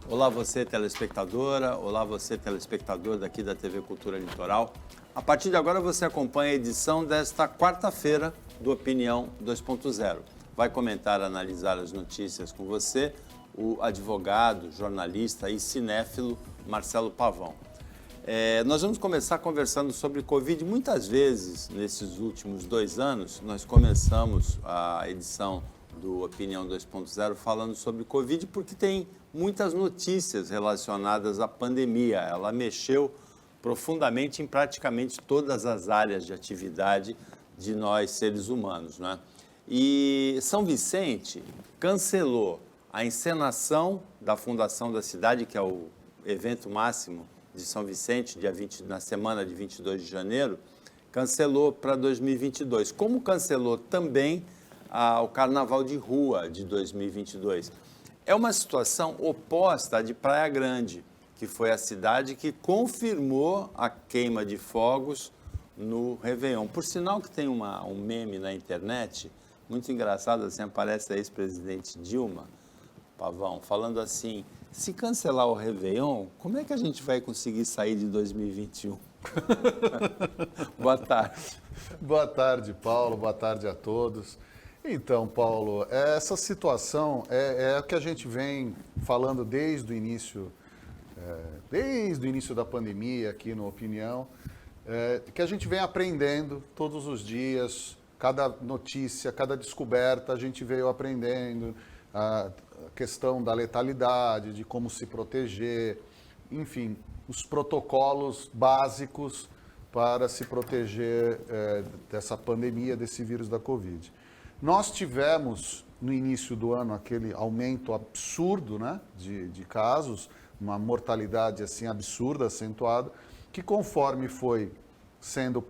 Olá você, telespectadora, olá você, telespectador daqui da TV Cultura Litoral. A partir de agora você acompanha a edição desta quarta-feira do Opinião 2.0. Vai comentar, analisar as notícias com você, o advogado, jornalista e cinéfilo Marcelo Pavão. Nós vamos começar conversando sobre Covid. Muitas vezes, nesses últimos 2 anos, nós começamos a edição do Opinião 2.0 falando sobre Covid porque tem muitas notícias relacionadas à pandemia. Ela mexeu profundamente em praticamente todas as áreas de atividade de nós, seres humanos, né? E São Vicente cancelou a encenação da Fundação da Cidade, que é o evento máximo de São Vicente, na semana de 22 de janeiro, cancelou para 2022. Como cancelou também o Carnaval de Rua de 2022. É uma situação oposta à de Praia Grande, que foi a cidade que confirmou a queima de fogos no Réveillon. Por sinal que tem um meme na internet, muito engraçado, assim, aparece a ex-presidente Dilma, Pavão, falando assim: se cancelar o Réveillon, como é que a gente vai conseguir sair de 2021? Boa tarde. Boa tarde, Paulo. Boa tarde a todos. Então, Paulo, essa situação é o que a gente vem falando desde o início da pandemia aqui no Opinião, que a gente vem aprendendo todos os dias, cada notícia, cada descoberta, a gente veio aprendendo a questão da letalidade, de como se proteger, enfim, os protocolos básicos para se proteger dessa pandemia, desse vírus da Covid. Nós tivemos, no início do ano, aquele aumento absurdo, né, de casos, uma mortalidade assim absurda, acentuada, que conforme foi sendo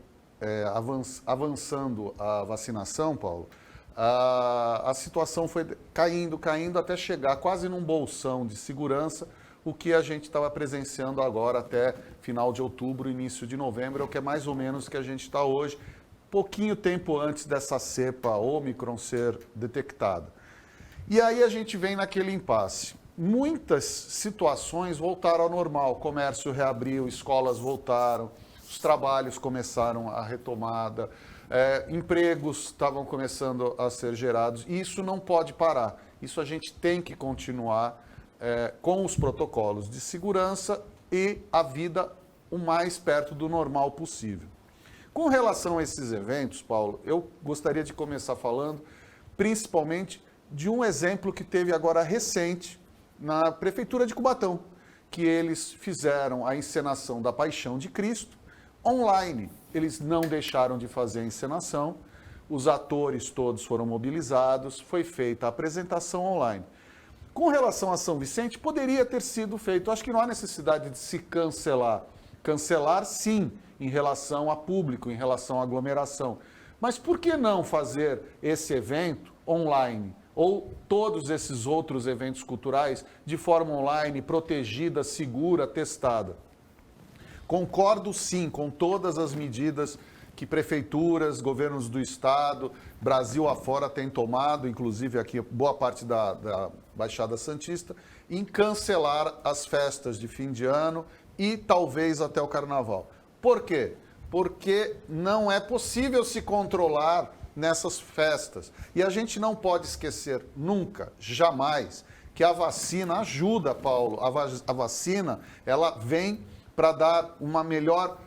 avançando a vacinação, Paulo, a situação foi caindo até chegar quase num bolsão de segurança, o que a gente estava presenciando agora até final de outubro, início de novembro, é o que é mais ou menos que a gente está hoje, pouquinho tempo antes dessa cepa Ômicron ser detectada. E aí a gente vem naquele impasse. Muitas situações voltaram ao normal, o comércio reabriu, escolas voltaram, os trabalhos começaram a retomada, empregos estavam começando a ser gerados, e isso não pode parar. Isso a gente tem que continuar com os protocolos de segurança e a vida o mais perto do normal possível. Com relação a esses eventos, Paulo, eu gostaria de começar falando principalmente de um exemplo que teve agora recente na Prefeitura de Cubatão, que eles fizeram a encenação da Paixão de Cristo online. Eles não deixaram de fazer a encenação, os atores todos foram mobilizados, foi feita a apresentação online. Com relação a São Vicente, poderia ter sido feito, acho que não há necessidade de se cancelar. Cancelar, sim, em relação a público, em relação à aglomeração. Mas por que não fazer esse evento online ou todos esses outros eventos culturais de forma online, protegida, segura, testada? Concordo, sim, com todas as medidas que prefeituras, governos do estado, Brasil afora têm tomado, inclusive aqui boa parte da Baixada Santista, em cancelar as festas de fim de ano e talvez até o Carnaval. Por quê? Porque não é possível se controlar nessas festas. E a gente não pode esquecer nunca, jamais, que a vacina ajuda, Paulo. A vacina, ela vem para dar uma melhor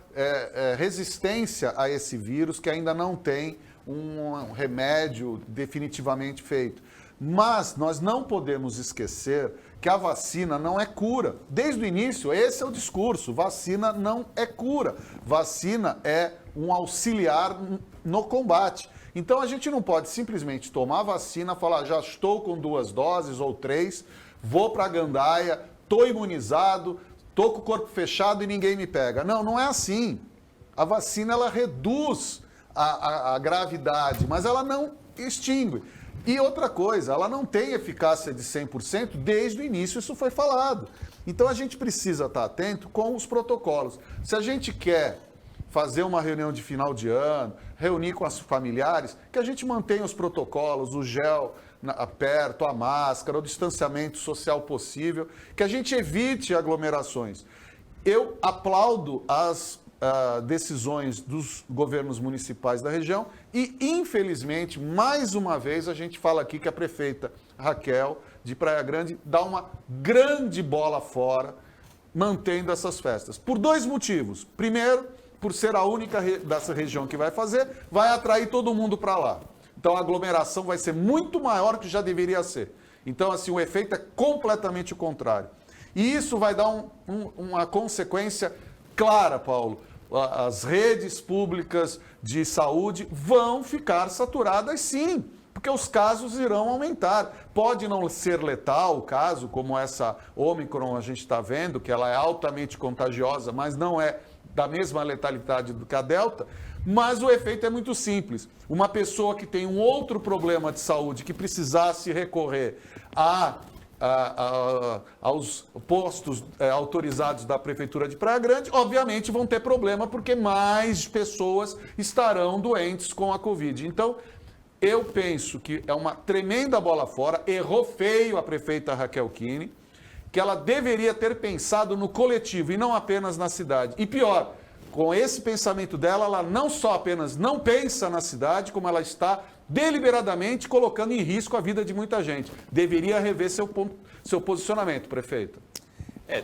resistência a esse vírus, que ainda não tem um remédio definitivamente feito. Mas nós não podemos esquecer que a vacina não é cura. Desde o início, esse é o discurso: vacina não é cura. Vacina é um auxiliar no combate. Então a gente não pode simplesmente tomar a vacina, falar já estou com 2 doses ou 3, vou para a gandaia, estou imunizado, estou com o corpo fechado e ninguém me pega. Não, não é assim. A vacina, ela reduz a gravidade, mas ela não extingue. E outra coisa, ela não tem eficácia de 100%, desde o início isso foi falado. Então a gente precisa estar atento com os protocolos. Se a gente quer fazer uma reunião de final de ano, reunir com os familiares, que a gente mantenha os protocolos, o gel perto, a máscara, o distanciamento social possível, que a gente evite aglomerações. Eu aplaudo as decisões dos governos municipais da região e, infelizmente, mais uma vez, a gente fala aqui que a prefeita Raquel de Praia Grande dá uma grande bola fora mantendo essas festas. Por 2 motivos. Primeiro, por ser a única dessa região que vai fazer, vai atrair todo mundo para lá. Então a aglomeração vai ser muito maior do que já deveria ser. Então, assim, o efeito é completamente o contrário. E isso vai dar uma consequência clara, Paulo. As redes públicas de saúde vão ficar saturadas, sim, porque os casos irão aumentar. Pode não ser letal o caso, como essa Ômicron a gente está vendo, que ela é altamente contagiosa, mas não é da mesma letalidade do que a Delta, mas o efeito é muito simples. Uma pessoa que tem um outro problema de saúde que precisasse recorrer aos postos autorizados da Prefeitura de Praia Grande, obviamente vão ter problema porque mais pessoas estarão doentes com a Covid. Então, eu penso que é uma tremenda bola fora, errou feio a prefeita Raquel Kine, que ela deveria ter pensado no coletivo e não apenas na cidade. E pior, com esse pensamento dela, ela não só apenas não pensa na cidade, como ela está deliberadamente colocando em risco a vida de muita gente. Deveria rever seu posicionamento, prefeito.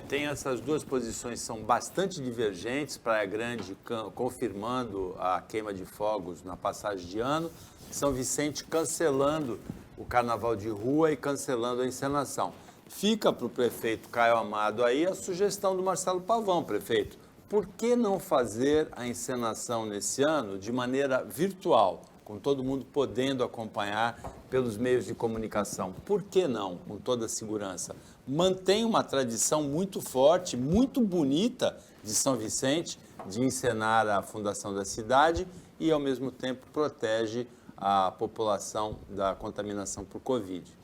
Tem essas duas posições, são bastante divergentes. Praia Grande confirmando a queima de fogos na passagem de ano, São Vicente cancelando o carnaval de rua e cancelando a encenação. Fica para o prefeito Caio Amado aí a sugestão do Marcelo Pavão, prefeito. Por que não fazer a encenação nesse ano de maneira virtual, com todo mundo podendo acompanhar pelos meios de comunicação? Por que não, com toda a segurança? Mantém uma tradição muito forte, muito bonita de São Vicente, de encenar a fundação da cidade e, ao mesmo tempo, protege a população da contaminação por Covid.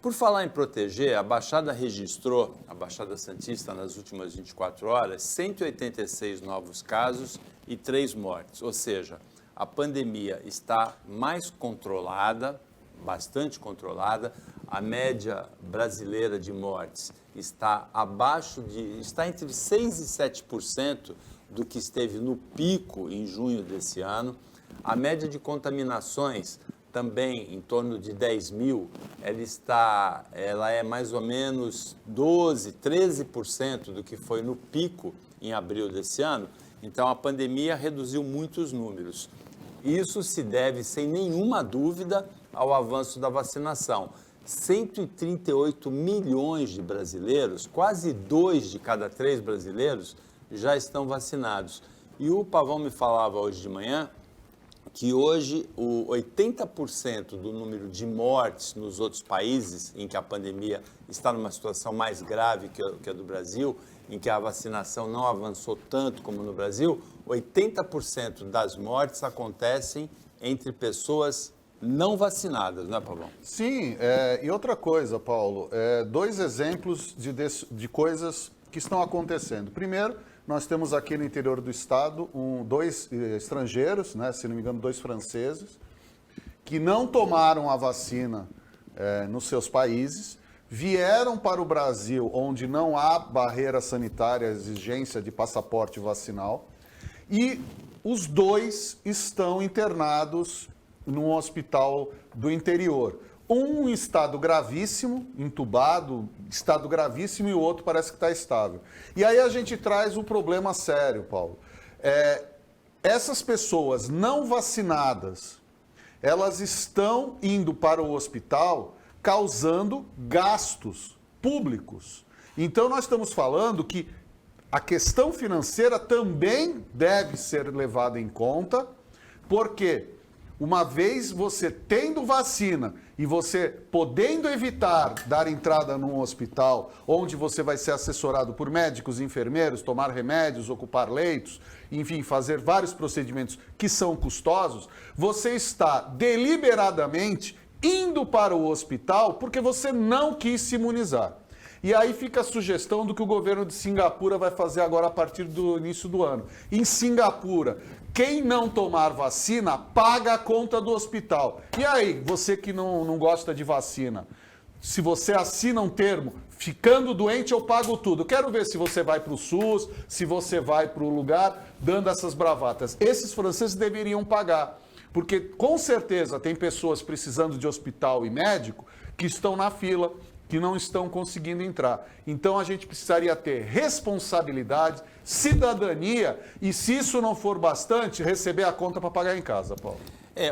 Por falar em proteger, a Baixada registrou, a Baixada Santista, nas últimas 24 horas, 186 novos casos e 3 mortes. Ou seja, a pandemia está mais controlada, bastante controlada. A média brasileira de mortes está está entre 6% e 7% do que esteve no pico em junho desse ano. A média de contaminações também em torno de 10 mil, ela é mais ou menos 12%, 13% do que foi no pico em abril desse ano. Então, a pandemia reduziu muito os números. Isso se deve, sem nenhuma dúvida, ao avanço da vacinação. 138 milhões de brasileiros, quase 2 de cada 3 brasileiros, já estão vacinados. E o Pavão me falava hoje de manhã que hoje o 80% do número de mortes nos outros países em que a pandemia está numa situação mais grave que a do Brasil, em que a vacinação não avançou tanto como no Brasil, 80% das mortes acontecem entre pessoas não vacinadas, não é, Pavão? Sim, e outra coisa, Paulo, 2 exemplos de coisas que estão acontecendo. Primeiro, nós temos aqui no interior do estado 2 estrangeiros, né, se não me engano, 2 franceses, que não tomaram a vacina nos seus países, vieram para o Brasil, onde não há barreira sanitária, exigência de passaporte vacinal, e os 2 estão internados num hospital do interior. Um em estado gravíssimo, entubado, estado gravíssimo, e o outro parece que está estável. E aí a gente traz um problema sério, Paulo. Essas pessoas não vacinadas, elas estão indo para o hospital causando gastos públicos. Então nós estamos falando que a questão financeira também deve ser levada em conta, porque uma vez você tendo vacina e você podendo evitar dar entrada num hospital onde você vai ser assessorado por médicos e enfermeiros, tomar remédios, ocupar leitos, enfim, fazer vários procedimentos que são custosos, você está deliberadamente indo para o hospital porque você não quis se imunizar. E aí fica a sugestão do que o governo de Singapura vai fazer agora a partir do início do ano. Em Singapura, quem não tomar vacina paga a conta do hospital. E aí, você que não gosta de vacina, se você assina um termo, ficando doente eu pago tudo. Quero ver se você vai para o SUS, se você vai para o lugar, dando essas bravatas. Esses franceses deveriam pagar, porque com certeza tem pessoas precisando de hospital e médico que estão na fila, que não estão conseguindo entrar. Então a gente precisaria ter responsabilidade, cidadania e, se isso não for bastante, receber a conta para pagar em casa, Paulo.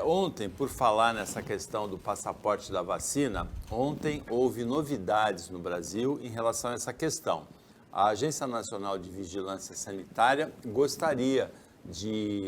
Ontem, por falar nessa questão do passaporte da vacina, ontem houve novidades no Brasil em relação a essa questão. A Agência Nacional de Vigilância Sanitária gostaria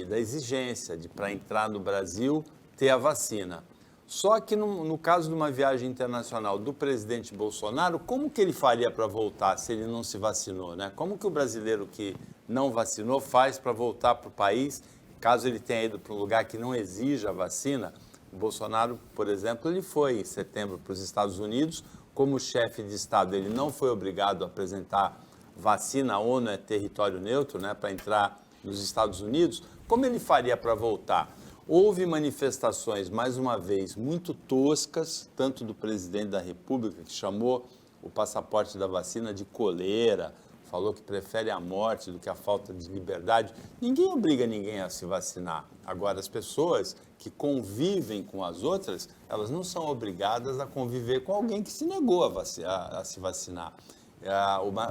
da exigência de, para entrar no Brasil, ter a vacina. Só que no caso de uma viagem internacional do presidente Bolsonaro, como que ele faria para voltar se ele não se vacinou, né? Como que o brasileiro que não vacinou faz para voltar para o país, caso ele tenha ido para um lugar que não exija a vacina? O Bolsonaro, por exemplo, ele foi em setembro para os Estados Unidos, como chefe de Estado, ele não foi obrigado a apresentar vacina, a ONU é território neutro, né, para entrar nos Estados Unidos. Como ele faria para voltar? Houve manifestações, mais uma vez, muito toscas, tanto do presidente da República, que chamou o passaporte da vacina de coleira, falou que prefere a morte do que a falta de liberdade. Ninguém obriga ninguém a se vacinar. Agora, as pessoas que convivem com as outras, elas não são obrigadas a conviver com alguém que se negou a se vacinar.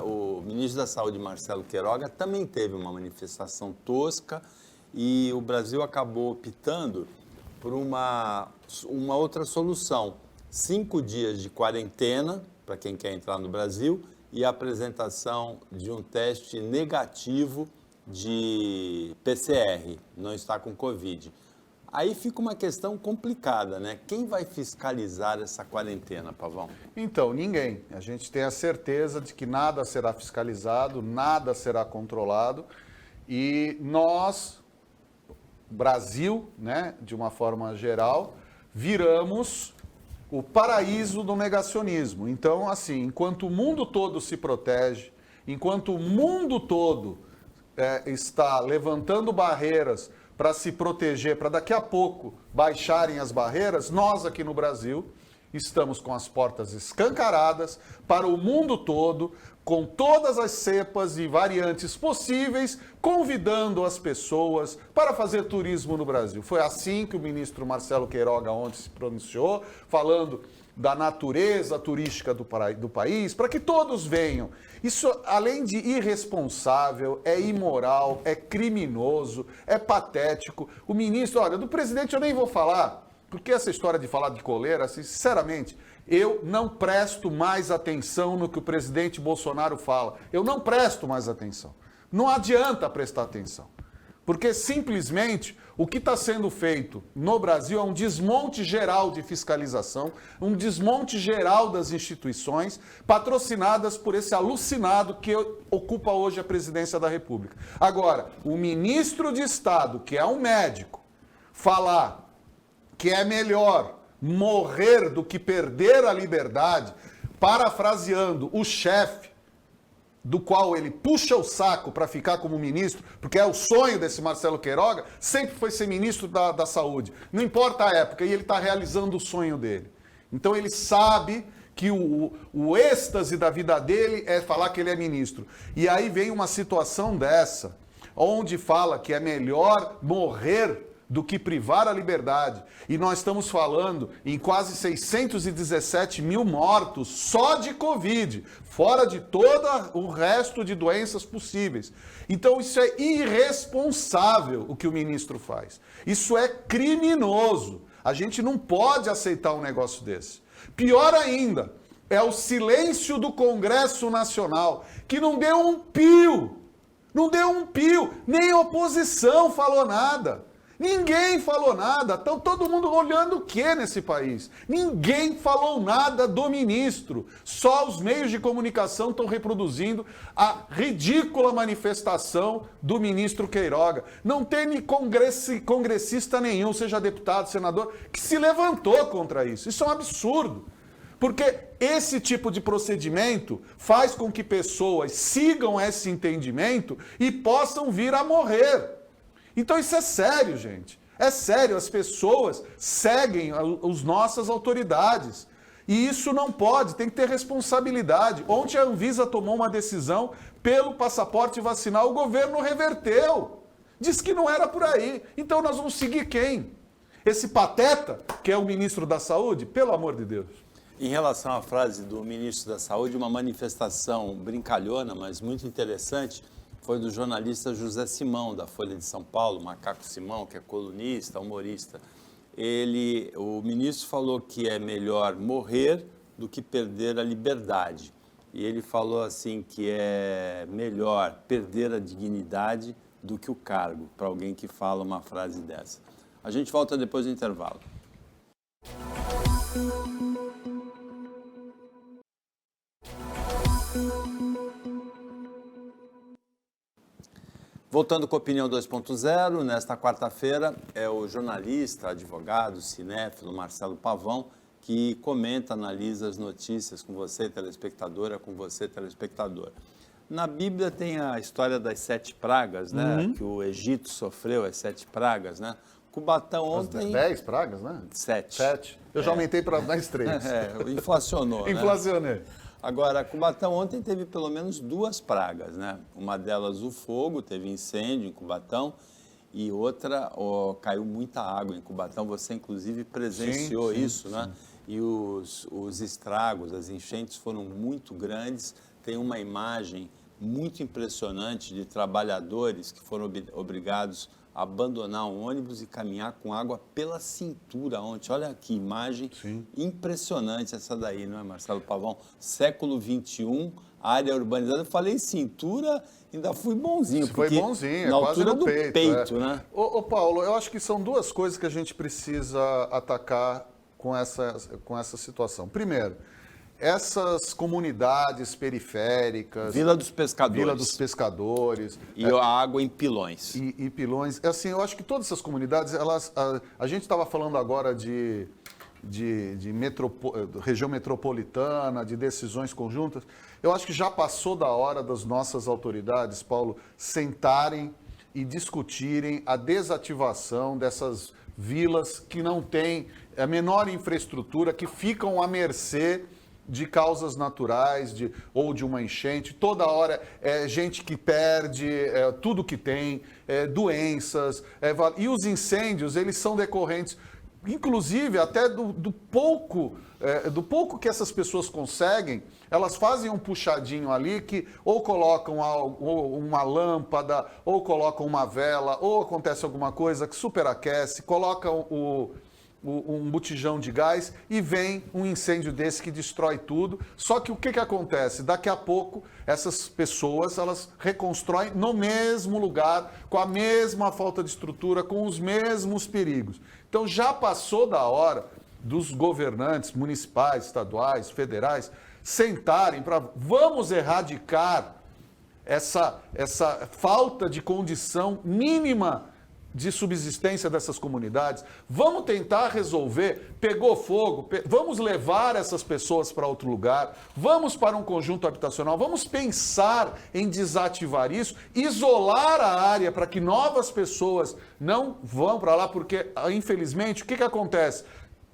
O ministro da Saúde, Marcelo Queiroga, também teve uma manifestação tosca, e o Brasil acabou optando por uma outra solução. 5 dias de quarentena para quem quer entrar no Brasil e a apresentação de um teste negativo de PCR, não está com Covid. Aí fica uma questão complicada, né? Quem vai fiscalizar essa quarentena, Pavão? Então, ninguém. A gente tem a certeza de que nada será fiscalizado, nada será controlado, e nós, Brasil, né, de uma forma geral, viramos o paraíso do negacionismo. Então, assim, enquanto o mundo todo se protege, enquanto o mundo todo está levantando barreiras para se proteger, para daqui a pouco baixarem as barreiras, nós aqui no Brasil estamos com as portas escancaradas para o mundo todo, com todas as cepas e variantes possíveis, convidando as pessoas para fazer turismo no Brasil. Foi assim que o ministro Marcelo Queiroga ontem se pronunciou, falando da natureza turística do país, para que todos venham. Isso, além de irresponsável, é imoral, é criminoso, é patético. O ministro, olha, do presidente eu nem vou falar, porque essa história de falar de coleira, assim, sinceramente, eu não presto mais atenção no que o presidente Bolsonaro fala. Eu não presto mais atenção. Não adianta prestar atenção. Porque simplesmente o que está sendo feito no Brasil é um desmonte geral de fiscalização, um desmonte geral das instituições patrocinadas por esse alucinado que ocupa hoje a presidência da República. Agora, o ministro de Estado, que é um médico, falar que é melhor morrer do que perder a liberdade, parafraseando o chefe, do qual ele puxa o saco para ficar como ministro, porque é o sonho desse Marcelo Queiroga, sempre foi ser ministro da Saúde. Não importa a época, e ele está realizando o sonho dele. Então ele sabe que o êxtase da vida dele é falar que ele é ministro. E aí vem uma situação dessa, onde fala que é melhor morrer do que privar a liberdade. E nós estamos falando em quase 617 mil mortos só de Covid, fora de todo o resto de doenças possíveis. Então isso é irresponsável o que o ministro faz. Isso é criminoso. A gente não pode aceitar um negócio desse. Pior ainda, é o silêncio do Congresso Nacional, que não deu um pio. Não deu um pio. Nem a oposição falou nada. Ninguém falou nada. Estão todo mundo olhando o que nesse país? Ninguém falou nada do ministro. Só os meios de comunicação estão reproduzindo a ridícula manifestação do ministro Queiroga. Não tem congressista nenhum, seja deputado, senador, que se levantou contra isso. Isso é um absurdo. Porque esse tipo de procedimento faz com que pessoas sigam esse entendimento e possam vir a morrer. Então isso é sério, gente. É sério, as pessoas seguem as nossas autoridades. E isso não pode, tem que ter responsabilidade. Ontem a Anvisa tomou uma decisão pelo passaporte vacinal, o governo reverteu. Diz que não era por aí. Então nós vamos seguir quem? Esse pateta, que é o ministro da Saúde? Pelo amor de Deus. Em relação à frase do ministro da Saúde, uma manifestação brincalhona, mas muito interessante, foi do jornalista José Simão, da Folha de São Paulo, Macaco Simão, que é colunista, humorista. O ministro falou que é melhor morrer do que perder a liberdade. E ele falou assim que é melhor perder a dignidade do que o cargo, para alguém que fala uma frase dessa. A gente volta depois do intervalo. Voltando com a Opinião 2.0, nesta quarta-feira é o jornalista, advogado, cinéfilo Marcelo Pavão, que comenta, analisa as notícias com você, telespectadora, com você, telespectador. Na Bíblia tem a história das 7 pragas, né? Que o Egito sofreu, as 7 pragas, né? Cubatão ontem... 10 pragas, né? 7. 7. Eu já aumentei para mais 3. Inflacionou, né? Inflacionei. Agora, Cubatão ontem teve pelo menos 2 pragas, né? Uma delas o fogo, teve incêndio em Cubatão, e outra, caiu muita água em Cubatão. Você, inclusive, presenciou isso, né? E os estragos, as enchentes foram muito grandes. Tem uma imagem muito impressionante de trabalhadores que foram obrigados a abandonar um ônibus e caminhar com água pela cintura ontem. Olha que imagem impressionante essa daí, não é, Marcelo Pavão? Século XXI, área urbanizada. Eu falei cintura, ainda fui bonzinho. Foi bonzinho, na quase altura no do peito, né? Ô Paulo, eu acho que são 2 coisas que a gente precisa atacar com essa situação. Primeiro, essas comunidades periféricas... Vila dos Pescadores. E a água em Pilões. E Pilões. Assim, eu acho que todas essas comunidades, a gente estava falando agora de região metropolitana, de decisões conjuntas. Eu acho que já passou da hora das nossas autoridades, Paulo, sentarem e discutirem a desativação dessas vilas que não têm a menor infraestrutura, que ficam à mercê de causas naturais ou de uma enchente. Toda hora é gente que perde tudo que tem, doenças. E os incêndios, eles são decorrentes, inclusive, até do pouco que essas pessoas conseguem. Elas fazem um puxadinho ali que ou colocam uma lâmpada, ou colocam uma vela, ou acontece alguma coisa que superaquece, colocam um botijão de gás e vem um incêndio desse que destrói tudo. Só que o que acontece? Daqui a pouco, essas pessoas, elas reconstroem no mesmo lugar, com a mesma falta de estrutura, com os mesmos perigos. Então já passou da hora dos governantes municipais, estaduais, federais, sentarem para vamos erradicar essa falta de condição mínima de subsistência dessas comunidades. Vamos tentar resolver. Pegou fogo, vamos levar essas pessoas para outro lugar, vamos para um conjunto habitacional, vamos pensar em desativar isso, isolar a área para que novas pessoas não vão para lá, porque, infelizmente, o que acontece?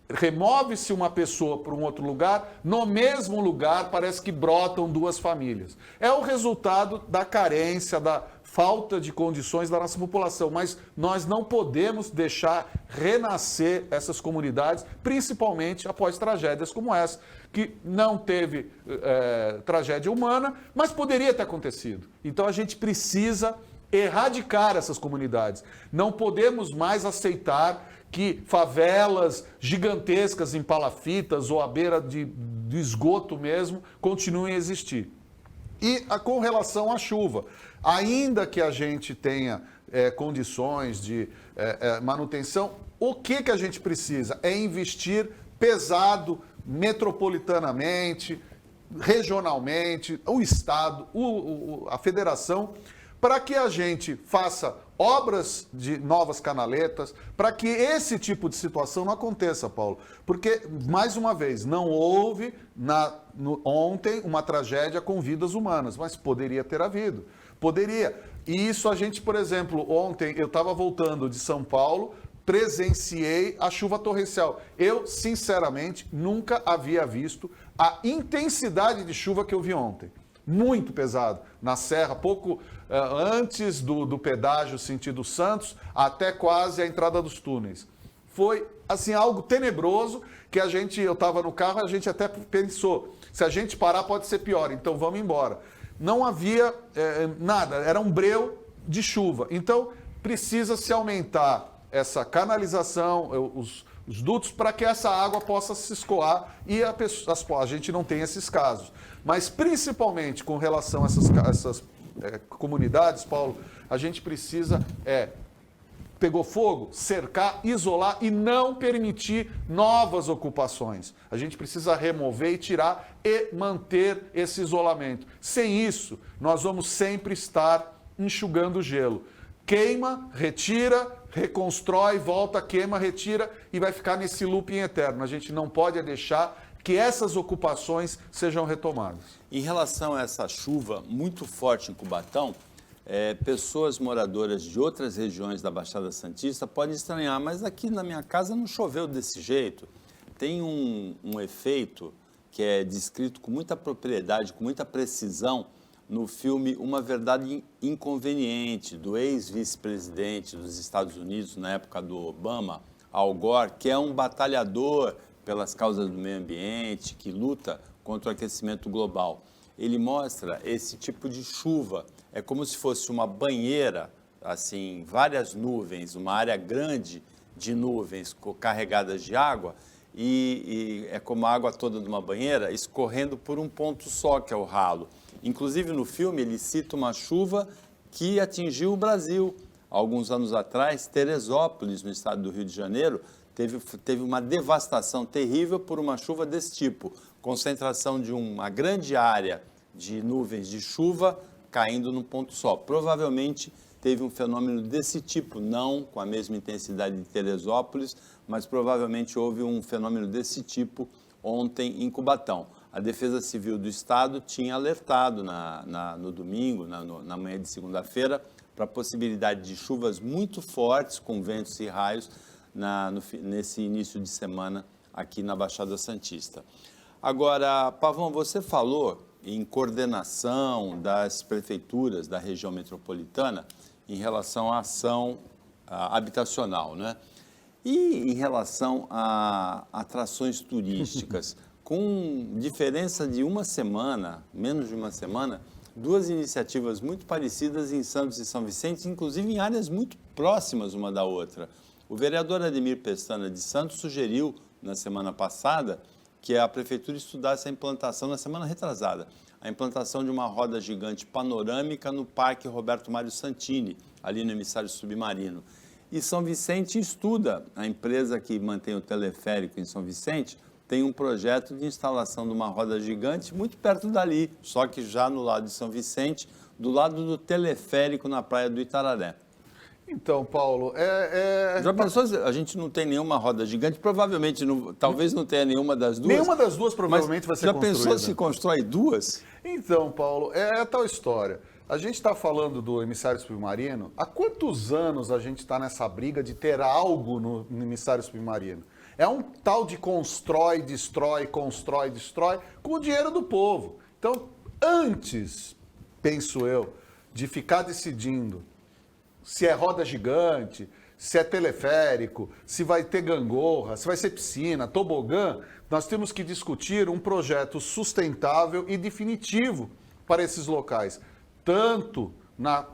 Remove-se uma pessoa para um outro lugar, no mesmo lugar parece que brotam 2 famílias. É o resultado da carência, da falta de condições da nossa população, mas nós não podemos deixar renascer essas comunidades, principalmente após tragédias como essa, que não teve tragédia humana, mas poderia ter acontecido. Então a gente precisa erradicar essas comunidades. Não podemos mais aceitar que favelas gigantescas em palafitas ou à beira de esgoto mesmo continuem a existir. E com relação à chuva, ainda que a gente tenha condições de manutenção, o que a gente precisa? É investir pesado, metropolitanamente, regionalmente, o Estado, a Federação, para que a gente faça obras de novas canaletas, para que esse tipo de situação não aconteça, Paulo. Porque, mais uma vez, não houve ontem uma tragédia com vidas humanas, mas poderia ter havido. Poderia. E isso a gente, por exemplo, ontem eu estava voltando de São Paulo, presenciei a chuva torrencial. Eu, sinceramente, nunca havia visto a intensidade de chuva que eu vi ontem. Muito pesado. Na serra, pouco antes do pedágio sentido Santos, até quase a entrada dos túneis. Foi, assim, algo tenebroso que eu estava no carro, a gente até pensou, se a gente parar pode ser pior, então vamos embora. Não havia nada, era um breu de chuva. Então, precisa se aumentar essa canalização, os dutos, para que essa água possa se escoar e a gente não tem esses casos. Mas, principalmente com relação a essas comunidades, Paulo, a gente precisa pegou fogo, cercar, isolar e não permitir novas ocupações. A gente precisa remover e tirar e manter esse isolamento. Sem isso, nós vamos sempre estar enxugando gelo. Queima, retira, reconstrói, volta, queima, retira e vai ficar nesse looping eterno. A gente não pode deixar que essas ocupações sejam retomadas. Em relação a essa chuva muito forte em Cubatão, pessoas moradoras de outras regiões da Baixada Santista podem estranhar, mas aqui na minha casa não choveu desse jeito. Tem um efeito que é descrito com muita propriedade, com muita precisão, no filme Uma Verdade Inconveniente, do ex-vice-presidente dos Estados Unidos, na época do Obama, Al Gore, que é um batalhador pelas causas do meio ambiente, que luta contra o aquecimento global. Ele mostra esse tipo de chuva, é como se fosse uma banheira, assim, várias nuvens, uma área grande de nuvens carregadas de água, e é como a água toda de uma banheira escorrendo por um ponto só, que é o ralo. Inclusive, no filme, ele cita uma chuva que atingiu o Brasil. Há alguns anos atrás, Teresópolis, no estado do Rio de Janeiro, teve uma devastação terrível por uma chuva desse tipo. Concentração de uma grande área de nuvens de chuva caindo num ponto só. Provavelmente teve um fenômeno desse tipo, não com a mesma intensidade de Teresópolis, mas provavelmente houve um fenômeno desse tipo ontem em Cubatão. A Defesa Civil do Estado tinha alertado no domingo, na manhã de segunda-feira, para a possibilidade de chuvas muito fortes, com ventos e raios, nesse início de semana aqui na Baixada Santista. Agora, Pavão, você falou em coordenação das prefeituras da região metropolitana em relação à ação habitacional, né? E em relação a atrações turísticas, com diferença de uma semana, menos de uma semana, duas iniciativas muito parecidas em Santos e São Vicente, inclusive em áreas muito próximas uma da outra. O vereador Ademir Pestana de Santos sugeriu, na semana passada, que a prefeitura estudasse a implantação, na semana retrasada, a implantação de uma roda gigante panorâmica no Parque Roberto Mário Santini, ali no Emissário Submarino. E São Vicente estuda, a empresa que mantém o teleférico em São Vicente, tem um projeto de instalação de uma roda gigante muito perto dali, só que já no lado de São Vicente, do lado do teleférico na praia do Itararé. Então, Paulo, Já pensou, a gente não tem nenhuma roda gigante, provavelmente, talvez não tenha nenhuma das duas. Nenhuma das duas provavelmente vai ser construída. Já pensou se constrói duas? Então, Paulo, é tal história. A gente está falando do emissário submarino. Há quantos anos a gente está nessa briga de ter algo no emissário submarino? É um tal de constrói, destrói, com o dinheiro do povo. Então, antes, penso eu, de ficar decidindo se é roda gigante, se é teleférico, se vai ter gangorra, se vai ser piscina, tobogã, nós temos que discutir um projeto sustentável e definitivo para esses locais. Tanto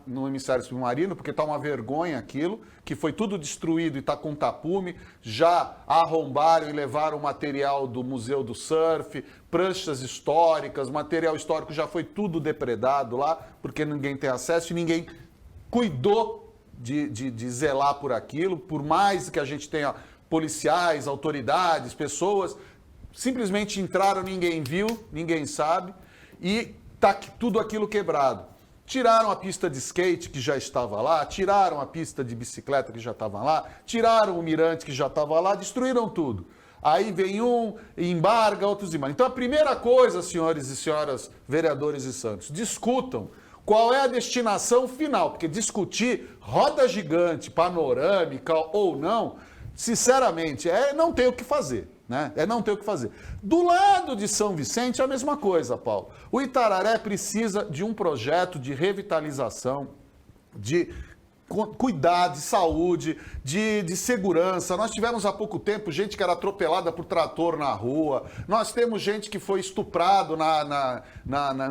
no emissário submarino, porque está uma vergonha aquilo, que foi tudo destruído e está com tapume, já arrombaram e levaram material do Museu do Surf, pranchas históricas, material histórico já foi tudo depredado lá, porque ninguém tem acesso e ninguém cuidou de zelar por aquilo, por mais que a gente tenha policiais, autoridades, pessoas, simplesmente entraram, ninguém viu, ninguém sabe, e está tudo aquilo quebrado. Tiraram a pista de skate que já estava lá, tiraram a pista de bicicleta que já estava lá, tiraram o mirante que já estava lá, destruíram tudo. Aí vem um, embarga, outros embargam. Então a primeira coisa, senhores e senhoras vereadores e santos, discutam qual é a destinação final, porque discutir roda gigante, panorâmica ou não, sinceramente, não tem o que fazer, né? Não tem o que fazer. Do lado de São Vicente, é a mesma coisa, Paulo. O Itararé precisa de um projeto de revitalização, de cuidar de saúde, de segurança. Nós tivemos há pouco tempo gente que era atropelada por trator na rua. Nós temos gente que foi estuprado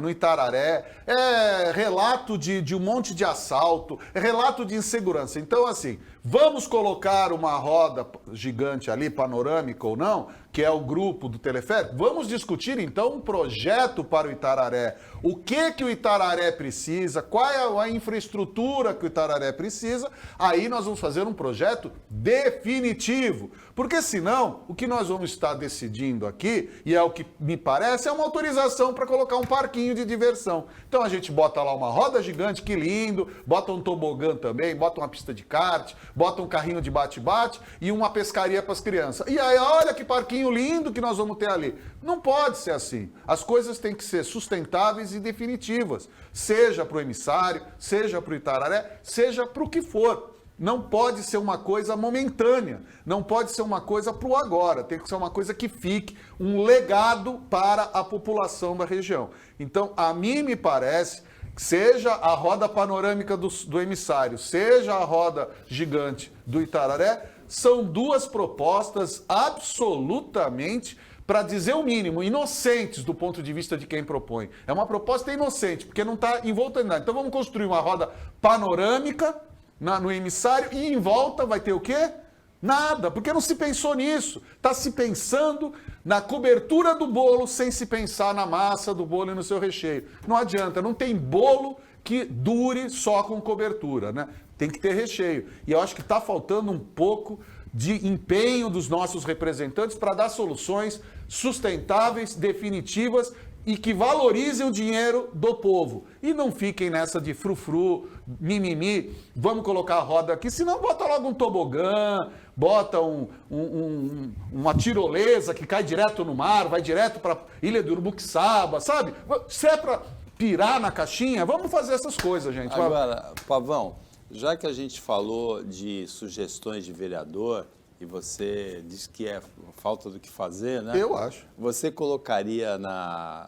no Itararé. É relato de um monte de assalto, é relato de insegurança. Então, assim, vamos colocar uma roda gigante ali, panorâmica ou não, que é o grupo do teleférico. Vamos discutir, então, um projeto para o Itararé. O que o Itararé precisa, qual é a infraestrutura que o Itararé precisa. Aí nós vamos fazer um projeto definitivo. Porque senão, o que nós vamos estar decidindo aqui, e é o que me parece, é uma autorização para colocar um parquinho de diversão. Então a gente bota lá uma roda gigante, que lindo, bota um tobogã também, bota uma pista de kart, bota um carrinho de bate-bate e uma pescaria para as crianças. E aí, olha que parquinho lindo que nós vamos ter ali. Não pode ser assim. As coisas têm que ser sustentáveis e definitivas. Seja para o emissário, seja para o Itararé, seja para o que for. Não pode ser uma coisa momentânea, não pode ser uma coisa para o agora, tem que ser uma coisa que fique, um legado para a população da região. Então, a mim me parece, seja a roda panorâmica do emissário, seja a roda gigante do Itararé, são duas propostas absolutamente, para dizer o mínimo, inocentes do ponto de vista de quem propõe. É uma proposta inocente, porque não está envolta em nada. Então, vamos construir uma roda panorâmica no emissário e em volta vai ter o quê? Nada, porque não se pensou nisso. Está se pensando na cobertura do bolo sem se pensar na massa do bolo e no seu recheio. Não adianta, não tem bolo que dure só com cobertura, né? Tem que ter recheio. E eu acho que está faltando um pouco de empenho dos nossos representantes para dar soluções sustentáveis, definitivas e que valorizem o dinheiro do povo. E não fiquem nessa de frufru, mimimi, vamos colocar a roda aqui, senão bota logo um tobogã, bota uma tirolesa que cai direto no mar, vai direto para Ilha do Urubuxaba, sabe? Se é para pirar na caixinha, vamos fazer essas coisas, gente. Agora, Pavão, já que a gente falou de sugestões de vereador, e você disse que é falta do que fazer, né? Eu acho. Você colocaria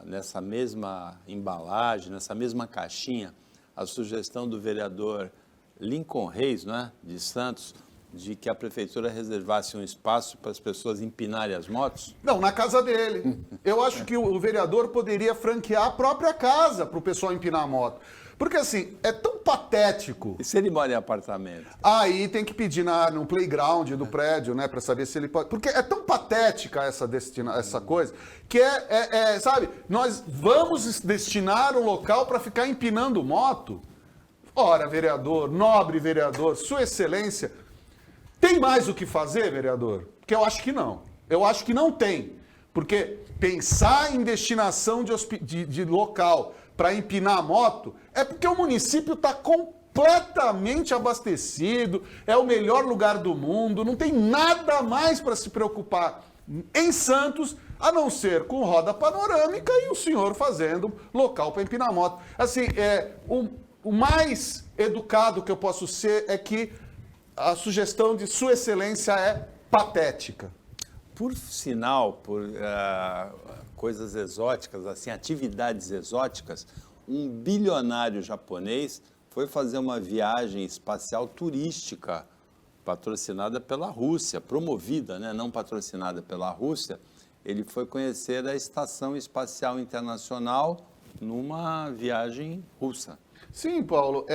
nessa mesma embalagem, nessa mesma caixinha, a sugestão do vereador Lincoln Reis, né, de Santos, de que a prefeitura reservasse um espaço para as pessoas empinarem as motos? Não, na casa dele. Eu acho que o vereador poderia franquear a própria casa para o pessoal empinar a moto. Porque, assim, é tão patético. E se ele mora em apartamento? Aí tem que pedir no playground do prédio, né, para saber se ele pode. Porque é tão patética essa coisa, que sabe, nós vamos destinar um local para ficar empinando moto? Ora, vereador, nobre vereador, Sua Excelência, tem mais o que fazer, vereador? Porque eu acho que não. Eu acho que não tem. Porque pensar em destinação de local para empinar a moto, é porque o município está completamente abastecido, é o melhor lugar do mundo, não tem nada mais para se preocupar em Santos, a não ser com roda panorâmica e o senhor fazendo local para empinar a moto. Assim, o mais educado que eu posso ser é que a sugestão de Sua Excelência é patética. Por sinal, por coisas exóticas, assim, atividades exóticas, um bilionário japonês foi fazer uma viagem espacial turística patrocinada pela Rússia, promovida, né, não patrocinada pela Rússia. Ele foi conhecer a Estação Espacial Internacional numa viagem russa. Sim, Paulo.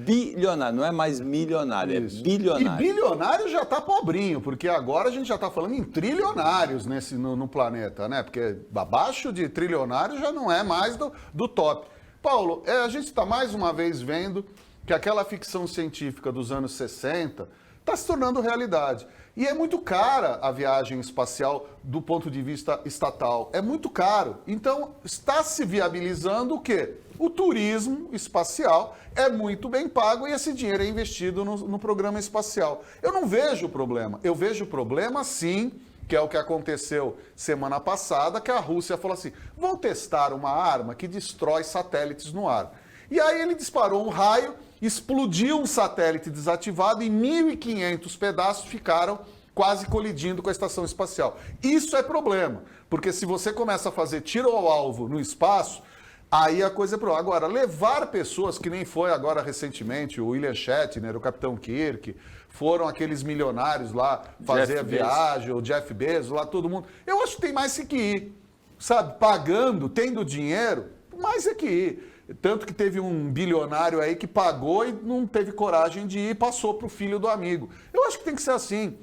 Bilionário, não é mais milionário, Isso. É bilionário. E bilionário já está pobrinho, porque agora a gente já está falando em trilionários no planeta, né? Porque abaixo de trilionário já não é mais do top. Paulo, a gente está mais uma vez vendo que aquela ficção científica dos anos 60 está se tornando realidade. E é muito cara a viagem espacial do ponto de vista estatal. É muito caro. Então, está se viabilizando o quê? O turismo espacial é muito bem pago e esse dinheiro é investido no programa espacial. Eu não vejo problema. Eu vejo problema, sim, que é o que aconteceu semana passada, que a Rússia falou assim, vou testar uma arma que destrói satélites no ar. E aí ele disparou um raio, explodiu um satélite desativado e 1.500 pedaços ficaram quase colidindo com a estação espacial. Isso é problema, porque se você começa a fazer tiro ao alvo no espaço, aí a coisa é problema. Agora, levar pessoas, que nem foi agora recentemente, o William Shatner, o Capitão Kirk, foram aqueles milionários lá fazer a viagem, o Jeff Bezos, lá todo mundo. Eu acho que tem mais que ir, sabe? Pagando, tendo dinheiro, mais é que ir. Tanto que teve um bilionário aí que pagou e não teve coragem de ir e passou para o filho do amigo. Eu acho que tem que ser assim.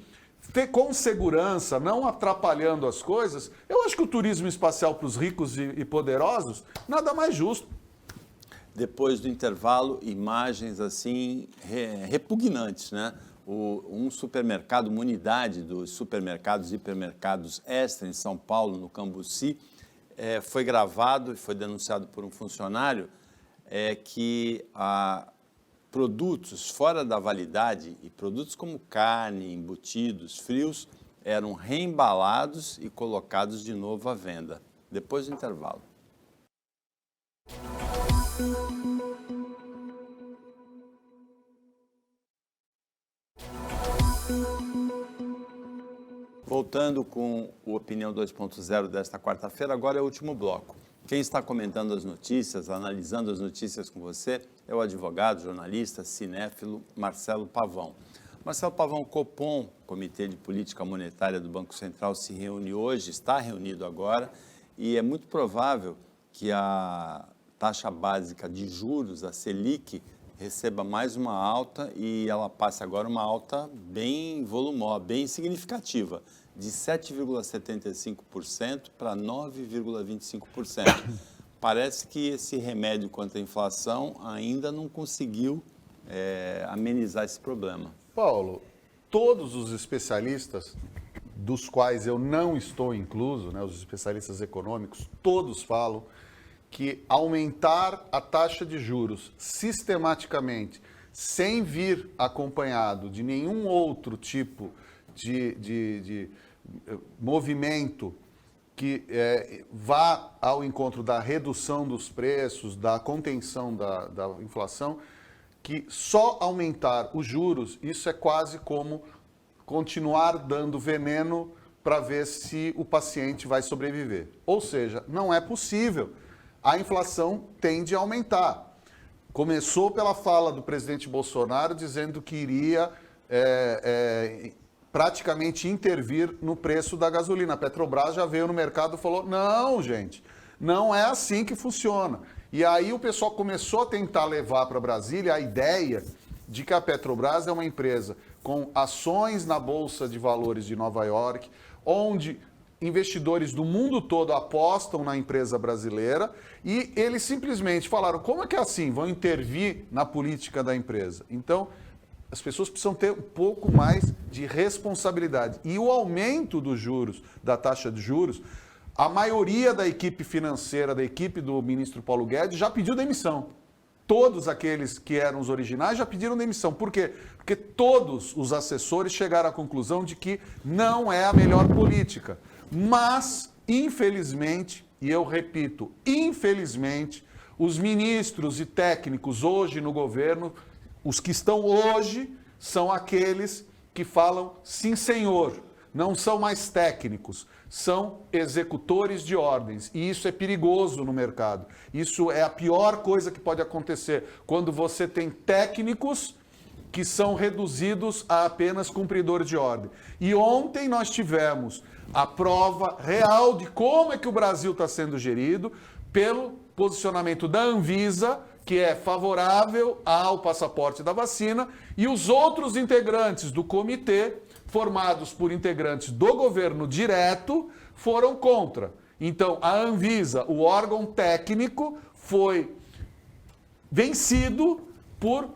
Ter com segurança, não atrapalhando as coisas, eu acho que o turismo espacial para os ricos e poderosos, nada mais justo. Depois do intervalo, imagens assim repugnantes, né? Um supermercado, uma unidade dos supermercados e hipermercados Extra em São Paulo, no Cambuci, foi gravado e foi denunciado por um funcionário que produtos fora da validade e produtos como carne, embutidos, frios, eram reembalados e colocados de novo à venda. Depois do intervalo. Voltando com o Opinião 2.0 desta quarta-feira, agora é o último bloco. Quem está comentando as notícias, analisando as notícias com você, é o advogado, jornalista, cinéfilo Marcelo Pavão. Marcelo Pavão, Copom, Comitê de Política Monetária do Banco Central, se reúne hoje, está reunido agora, e é muito provável que a taxa básica de juros, a Selic, receba mais uma alta e ela passe agora uma alta bem volumosa, bem significativa, de 7,75% para 9,25%. Parece que esse remédio contra a inflação ainda não conseguiu amenizar esse problema. Paulo, todos os especialistas, dos quais eu não estou incluso, né, os especialistas econômicos, todos falam que aumentar a taxa de juros sistematicamente, sem vir acompanhado de nenhum outro tipo de movimento que vá ao encontro da redução dos preços, da contenção da inflação, que só aumentar os juros, isso é quase como continuar dando veneno para ver se o paciente vai sobreviver. Ou seja, não é possível. A inflação tende a aumentar. Começou pela fala do presidente Bolsonaro dizendo que iria praticamente intervir no preço da gasolina. A Petrobras já veio no mercado e falou, não, gente, não é assim que funciona. E aí o pessoal começou a tentar levar para Brasília a ideia de que a Petrobras é uma empresa com ações na Bolsa de Valores de Nova York, onde investidores do mundo todo apostam na empresa brasileira e eles simplesmente falaram, como é que é assim? Vão intervir na política da empresa. Então, as pessoas precisam ter um pouco mais de responsabilidade. E o aumento dos juros, da taxa de juros, a maioria da equipe financeira, da equipe do ministro Paulo Guedes, já pediu demissão. Todos aqueles que eram os originais já pediram demissão. Por quê? Porque todos os assessores chegaram à conclusão de que não é a melhor política. Mas, infelizmente, e eu repito, infelizmente, os ministros e técnicos hoje no governo, os que estão hoje, são aqueles que falam sim, senhor. Não são mais técnicos, são executores de ordens. E isso é perigoso no mercado. Isso é a pior coisa que pode acontecer quando você tem técnicos que são reduzidos a apenas cumpridores de ordem. E ontem nós tivemos a prova real de como é que o Brasil está sendo gerido pelo posicionamento da Anvisa, que é favorável ao passaporte da vacina, e os outros integrantes do comitê, formados por integrantes do governo direto, foram contra. Então, a Anvisa, o órgão técnico, foi vencido por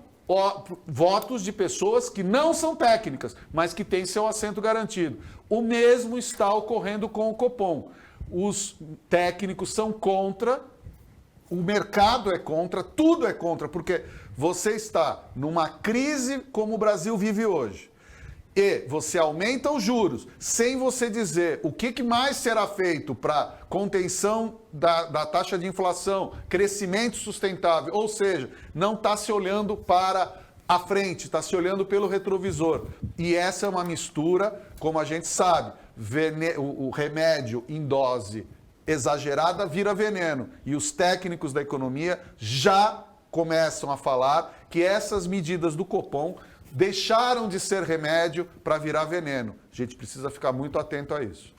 votos de pessoas que não são técnicas, mas que têm seu assento garantido. O mesmo está ocorrendo com o Copom. Os técnicos são contra o mercado é contra, tudo é contra, porque você está numa crise como o Brasil vive hoje. E você aumenta os juros sem você dizer o que mais será feito para contenção da taxa de inflação, crescimento sustentável, ou seja, não está se olhando para a frente, está se olhando pelo retrovisor. E essa é uma mistura, como a gente sabe, o remédio em dose exagerada vira veneno. E os técnicos da economia já começam a falar que essas medidas do Copom deixaram de ser remédio para virar veneno. A gente precisa ficar muito atento a isso.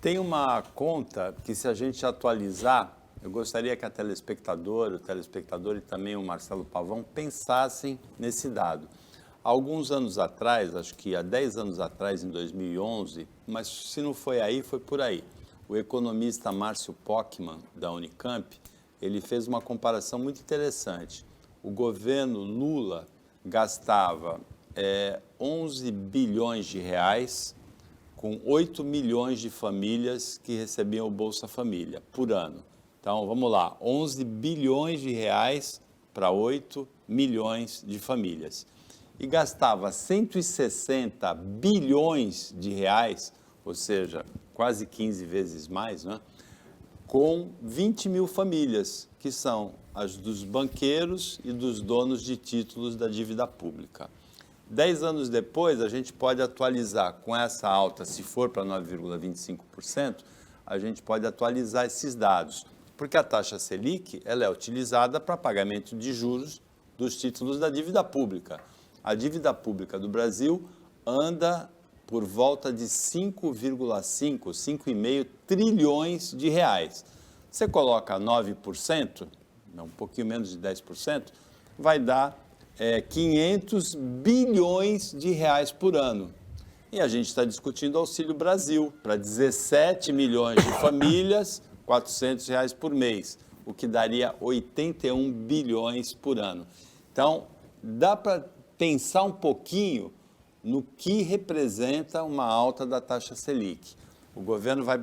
Tem uma conta que, se a gente atualizar, eu gostaria que a telespectadora, o telespectador e também o Marcelo Pavão pensassem nesse dado. Alguns anos atrás, acho que há 10 anos atrás, em 2011, mas se não foi aí, foi por aí, o economista Márcio Pockmann, da Unicamp, ele fez uma comparação muito interessante. O governo Lula gastava 11 bilhões de reais com 8 milhões de famílias que recebiam o Bolsa Família por ano. Então, vamos lá, 11 bilhões de reais para 8 milhões de famílias. E gastava 160 bilhões de reais, ou seja, quase 15 vezes mais, né, com 20 mil famílias, que são as dos banqueiros e dos donos de títulos da dívida pública. 10 anos depois, a gente pode atualizar com essa alta, se for para 9,25%, a gente pode atualizar esses dados, porque a taxa Selic ela é utilizada para pagamento de juros dos títulos da dívida pública. A dívida pública do Brasil anda por volta de 5,5 trilhões de reais. Você coloca 9%, um pouquinho menos de 10%, vai dar 500 bilhões de reais por ano. E a gente está discutindo Auxílio Brasil para 17 milhões de famílias, R$400 por mês, o que daria 81 bilhões por ano. Então, dá para pensar um pouquinho no que representa uma alta da taxa Selic. O governo vai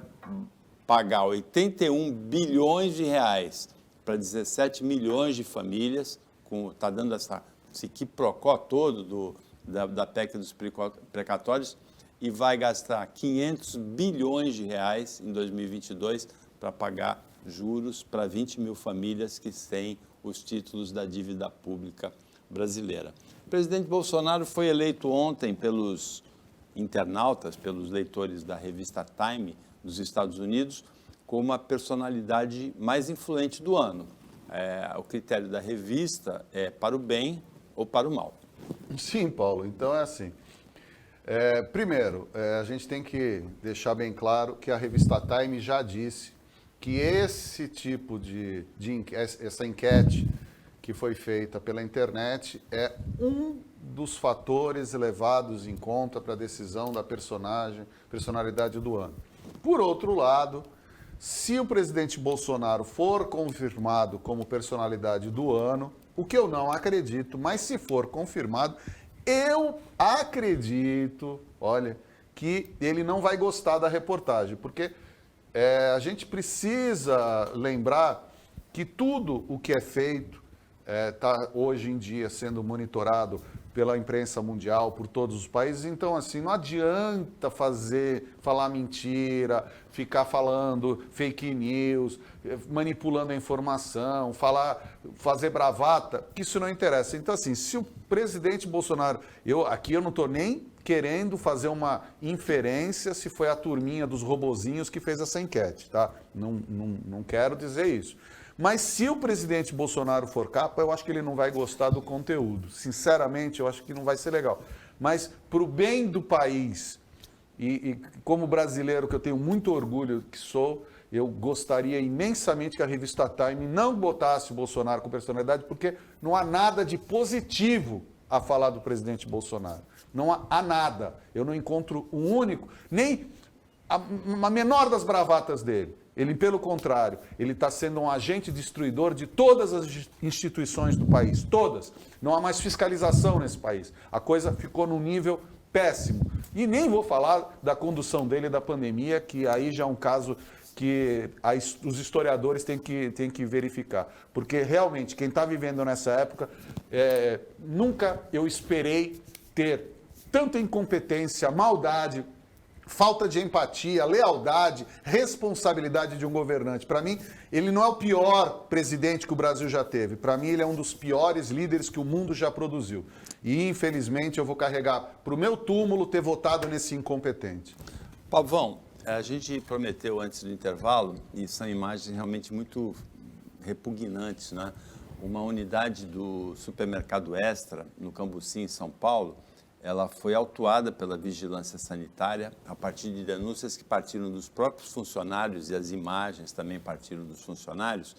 pagar 81 bilhões de reais para 17 milhões de famílias, está dando esse quiprocó todo da PEC dos precatórios, e vai gastar 500 bilhões de reais em 2022 para pagar juros para 20 mil famílias que têm os títulos da dívida pública brasileira. O presidente Bolsonaro foi eleito ontem pelos internautas, pelos leitores da revista Time dos Estados Unidos, como a personalidade mais influente do ano. O critério da revista é para o bem ou para o mal. Sim, Paulo. Então é assim. Primeiro, a gente tem que deixar bem claro que a revista Time já disse que esse tipo essa enquete que foi feita pela internet é um dos fatores levados em conta para a decisão da personalidade do ano. Por outro lado, se o presidente Bolsonaro for confirmado como personalidade do ano, o que eu não acredito, mas se for confirmado, eu acredito, olha, que ele não vai gostar da reportagem, porque a gente precisa lembrar que tudo o que é feito está hoje em dia sendo monitorado pela imprensa mundial, por todos os países. Então, assim, não adianta falar mentira, ficar falando fake news, manipulando a informação, fazer bravata, que isso não interessa. Então, assim, se o presidente Bolsonaro... Aqui eu não estou nem querendo fazer uma inferência se foi a turminha dos robozinhos que fez essa enquete, tá? Não quero dizer isso. Mas se o presidente Bolsonaro for capa, eu acho que ele não vai gostar do conteúdo. Sinceramente, eu acho que não vai ser legal. Mas para o bem do país, e como brasileiro, que eu tenho muito orgulho que sou, eu gostaria imensamente que a revista Time não botasse o Bolsonaro com personalidade, porque não há nada de positivo a falar do presidente Bolsonaro. Não há nada. Eu não encontro um único, nem a menor das bravatas dele. Ele, pelo contrário, ele está sendo um agente destruidor de todas as instituições do país, todas. Não há mais fiscalização nesse país. A coisa ficou num nível péssimo. E nem vou falar da condução dele da pandemia, que aí já é um caso os historiadores têm que verificar. Porque, realmente, quem está vivendo nessa época, nunca eu esperei ter tanta incompetência, maldade, falta de empatia, lealdade, responsabilidade de um governante. Para mim, ele não é o pior presidente que o Brasil já teve. Para mim, ele é um dos piores líderes que o mundo já produziu. E, infelizmente, eu vou carregar para o meu túmulo ter votado nesse incompetente. Pavão, a gente prometeu antes do intervalo, e são imagens realmente muito repugnantes, né? Uma unidade do supermercado Extra, no Cambuci, em São Paulo, ela foi autuada pela Vigilância Sanitária a partir de denúncias que partiram dos próprios funcionários, e as imagens também partiram dos funcionários,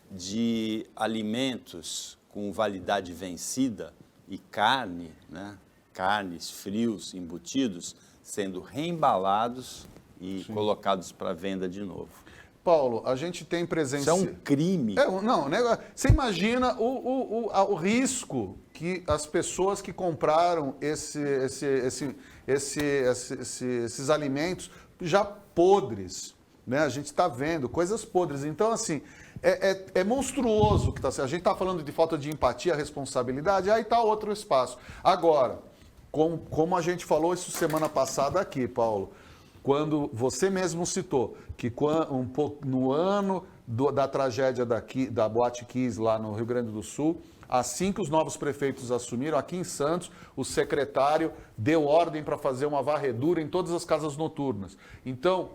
de alimentos com validade vencida e carne, né? Carnes, frios, embutidos, sendo reembalados e colocados para venda de novo. Paulo, a gente tem presença... Isso é um crime. Você imagina o risco que as pessoas que compraram esses alimentos já podres, né? A gente está vendo coisas podres. Então, assim, é monstruoso o que está sendo. A gente está falando de falta de empatia, responsabilidade, aí está outro espaço. Agora, como a gente falou isso semana passada aqui, Paulo, quando você mesmo citou que no ano da tragédia da Boate Kiss lá no Rio Grande do Sul, assim que os novos prefeitos assumiram, aqui em Santos, o secretário deu ordem para fazer uma varredura em todas as casas noturnas. Então...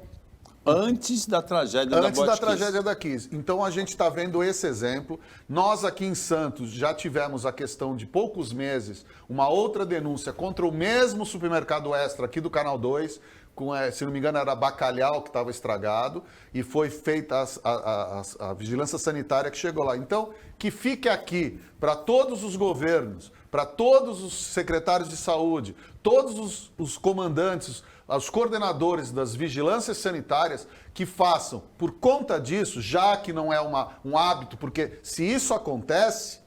Antes da tragédia da Kiss. Então, a gente está vendo esse exemplo. Nós aqui em Santos já tivemos a questão de poucos meses, uma outra denúncia contra o mesmo supermercado Extra aqui do Canal 2, se não me engano era bacalhau que estava estragado, e foi feita a vigilância sanitária que chegou lá. Então, que fique aqui para todos os governos, para todos os secretários de saúde, todos os comandantes, os coordenadores das vigilâncias sanitárias, que façam, por conta disso, já que não é um hábito, porque se isso acontece,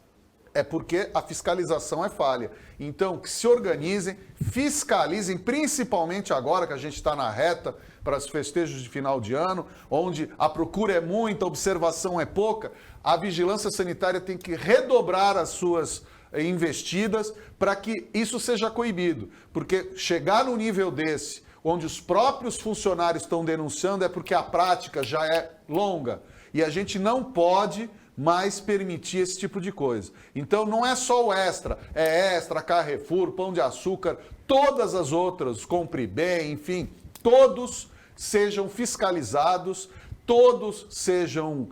é porque a fiscalização é falha. Então, que se organizem, fiscalizem, principalmente agora que a gente está na reta para os festejos de final de ano, onde a procura é muita, a observação é pouca, a vigilância sanitária tem que redobrar as suas investidas para que isso seja coibido. Porque chegar no nível desse, onde os próprios funcionários estão denunciando, é porque a prática já é longa. E a gente não pode mais permitir esse tipo de coisa. Então não é só o Extra, é Extra, Carrefour, Pão de Açúcar, todas as outras, Compre Bem, enfim, todos sejam fiscalizados, todos sejam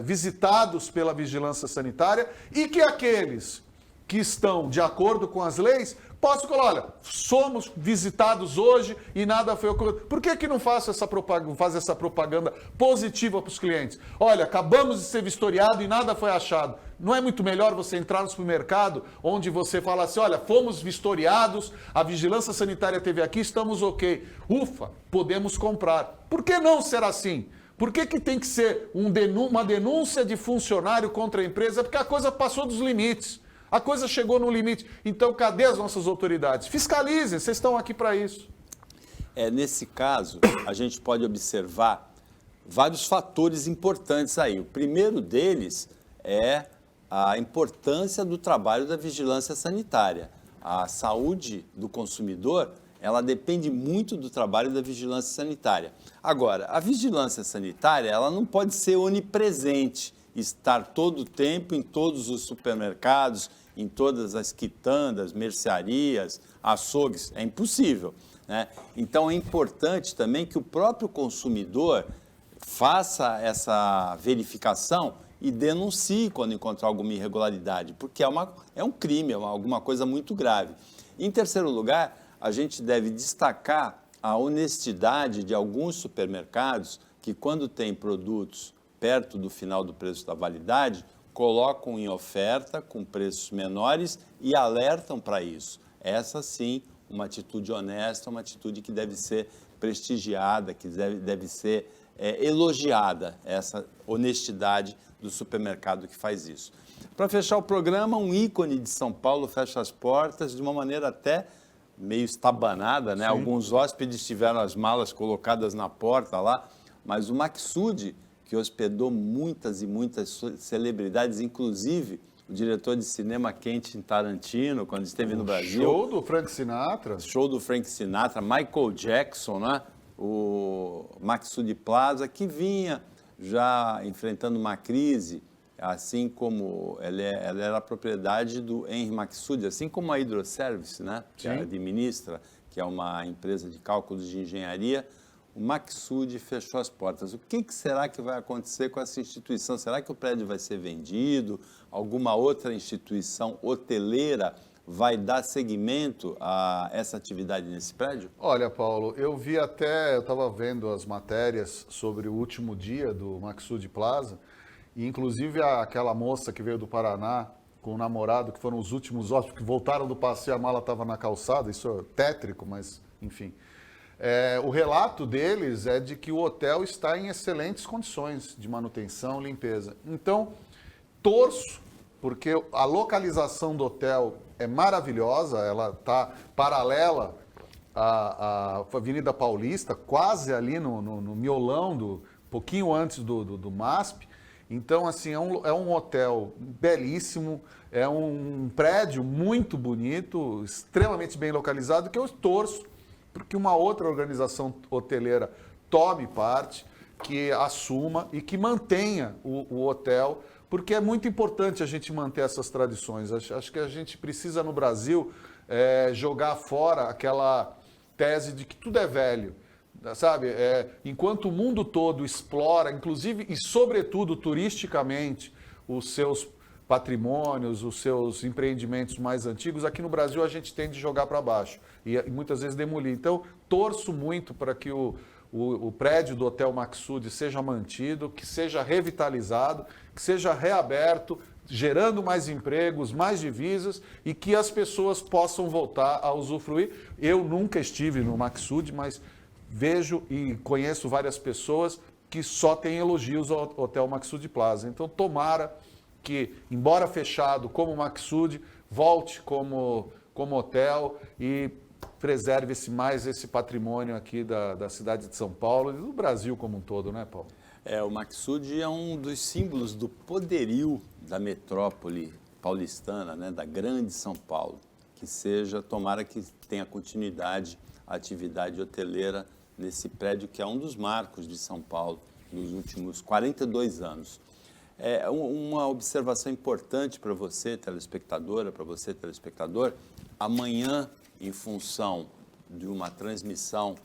visitados pela vigilância sanitária e que aqueles que estão de acordo com as leis possam falar, olha, somos visitados hoje e nada foi ocorrido. Por que não faz essa propaganda positiva para os clientes? Olha, acabamos de ser vistoriado e nada foi achado. Não é muito melhor você entrar no supermercado onde você fala assim, olha, fomos vistoriados, a vigilância sanitária esteve aqui, estamos ok. Ufa, podemos comprar. Por que não ser assim? Por que tem que ser uma denúncia de funcionário contra a empresa? Porque a coisa passou dos limites. A coisa chegou no limite. Então, cadê as nossas autoridades? Fiscalizem, vocês estão aqui para isso. Nesse caso, a gente pode observar vários fatores importantes aí. O primeiro deles é a importância do trabalho da vigilância sanitária. A saúde do consumidor, ela depende muito do trabalho da vigilância sanitária. Agora, a vigilância sanitária, ela não pode ser onipresente, estar todo o tempo em todos os supermercados, em todas as quitandas, mercearias, açougues, é impossível, né? Então é importante também que o próprio consumidor faça essa verificação e denuncie quando encontrar alguma irregularidade, porque é um crime, é alguma coisa muito grave. Em terceiro lugar, a gente deve destacar a honestidade de alguns supermercados que, quando tem produtos perto do final do preço da validade, colocam em oferta com preços menores e alertam para isso. Essa sim, uma atitude honesta, uma atitude que deve ser prestigiada, que deve ser elogiada, essa honestidade do supermercado que faz isso. Para fechar o programa, um ícone de São Paulo fecha as portas de uma maneira até meio estabanada, né? Alguns hóspedes tiveram as malas colocadas na porta lá. mas o Maksud, que hospedou muitas e muitas celebridades, inclusive o diretor de cinema Quentin Tarantino, quando esteve no Brasil. Show do Frank Sinatra. Show do Frank Sinatra, Michael Jackson, né? O Maksud Plaza, que vinha já enfrentando uma crise, assim como ela era a propriedade do Henry Maksud, assim como a Hydroservice, né? Que ela administra, que é uma empresa de cálculos de engenharia. O Maksud fechou as portas. O que será que vai acontecer com essa instituição? Será que o prédio vai ser vendido? Alguma outra instituição hoteleira vai dar seguimento a essa atividade nesse prédio? Olha, Paulo, eu estava vendo as matérias sobre o último dia do Maksud Plaza, e inclusive aquela moça que veio do Paraná com o namorado, que foram os últimos hóspedes, que voltaram do passeio, a mala estava na calçada, isso é tétrico, mas enfim. O relato deles é de que o hotel está em excelentes condições de manutenção, limpeza. Então, torço, porque a localização do hotel é maravilhosa, ela está paralela à Avenida Paulista, quase ali no miolão, pouquinho antes do MASP. Então, assim, é um hotel belíssimo, é um prédio muito bonito, extremamente bem localizado, que eu torço porque uma outra organização hoteleira tome parte, que assuma e que mantenha o hotel, porque é muito importante a gente manter essas tradições. Acho que a gente precisa, no Brasil, jogar fora aquela tese de que tudo é velho, sabe? Enquanto o mundo todo explora, inclusive e sobretudo turisticamente, os seus patrimônios, os seus empreendimentos mais antigos, aqui no Brasil a gente tende a jogar para baixo e muitas vezes demolir. Então, torço muito para que o prédio do Hotel Maksud seja mantido, que seja revitalizado, que seja reaberto, gerando mais empregos, mais divisas e que as pessoas possam voltar a usufruir. Eu nunca estive no Maksud, mas vejo e conheço várias pessoas que só têm elogios ao Hotel Maksud Plaza. Então, tomara que, embora fechado como o Maksud, volte como hotel e preserve mais esse patrimônio aqui da cidade de São Paulo e do Brasil como um todo, né, Paulo? O Maksud é um dos símbolos do poderio da metrópole paulistana, né, da grande São Paulo. Tomara que tenha continuidade a atividade hoteleira nesse prédio, que é um dos marcos de São Paulo nos últimos 42 anos. Uma observação importante para você, telespectadora, para você, telespectador, amanhã, em função de uma transmissão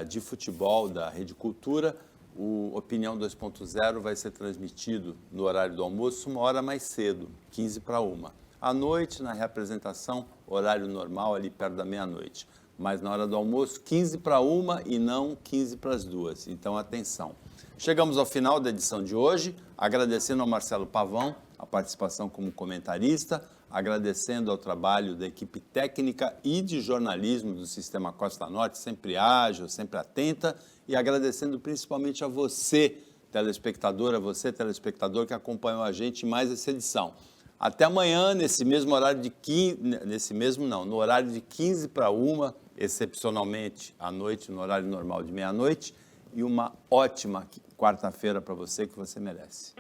de futebol da Rede Cultura, o Opinião 2.0 vai ser transmitido no horário do almoço, uma hora mais cedo, 15 para 1. À noite, na reapresentação, horário normal, ali perto da meia-noite. Mas na hora do almoço, 15 para 1 e não 15 para as 2. Então, atenção. Chegamos ao final da edição de hoje, agradecendo ao Marcelo Pavão a participação como comentarista, agradecendo ao trabalho da equipe técnica e de jornalismo do Sistema Costa Norte, sempre ágil, sempre atenta, e agradecendo principalmente a você, telespectadora, você, telespectador, que acompanhou a gente em mais essa edição. Até amanhã, nesse mesmo horário no horário de 15 para 1, excepcionalmente à noite, no horário normal de meia-noite, e uma ótima quarta-feira para você que você merece.